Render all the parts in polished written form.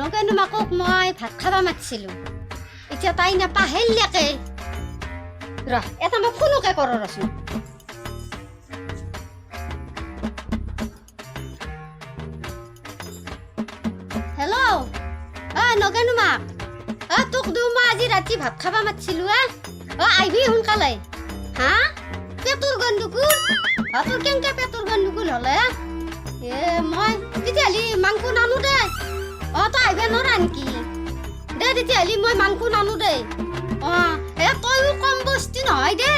নগেনো মাকক মই ভাত খাবা মাতিছিলোঁ এতিয়া তাই নাপাহেলিয়াকে ৰহ এটা মই ফোনকে কৰোঁ ৰচোন হেল্ল' নগেনো মাক তোক মই আজি ৰাতি ভাত খাবা মাতিছিলোঁ আহিবি সোনকালে হা পেটৰ গণ্ডগোল তোৰ কেনেকে পেটৰ গণ্ডগোল হ'লে মই তেতিয়াহ'লে মাংস নানো দে তই আহিব নোৱাৰা নেকি দে তেতিয়াহ'লে মই মাংস নানো দে তইও কম বস্তি নহয় দে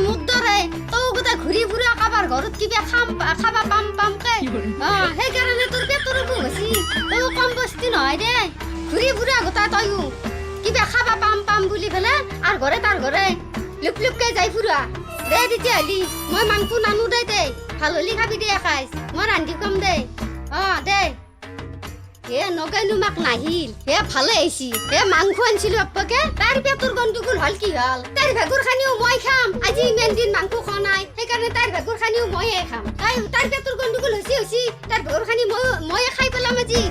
মোক দৰে তই গোটেই ঘূৰি ফুৰা কাৰোবাৰ ঘৰত কিবা খাবা পামকে সেইকাৰণে তোৰ পেটৰ অসুখ হৈছে তইও কম বস্তি নহয় দে ঘূৰি ফুৰা গোটাই তইও কিবা খাবা পাম বুলি পেলাই আৰু ঘৰে তাৰ ঘৰে লুপকে যাই ফুৰা দে তেতিয়াহ'লে মই মাংস নানো দে ভাল হ'লে খাবি দে এসাঁজ মই ৰান্ধি খুৱাম দে দে নগেনো মাক নাহিল ভালে আহিছি মাংস আনিছিলো আপ্পাকে তাৰ পেটৰ গণ্ডগোল হ'ল কি হ'ল তাইৰ ভাগৰ খানিও মই খাম আজি ইমান দিন মাংস খোৱা নাই সেইকাৰণে তাইৰ ভাগৰ খানিও ময়ে খাম তাইৰ পেটৰ গণ্ডগোল হৈছে তাৰ ভাগৰ খানি ময়ে খাই পেলাম আজি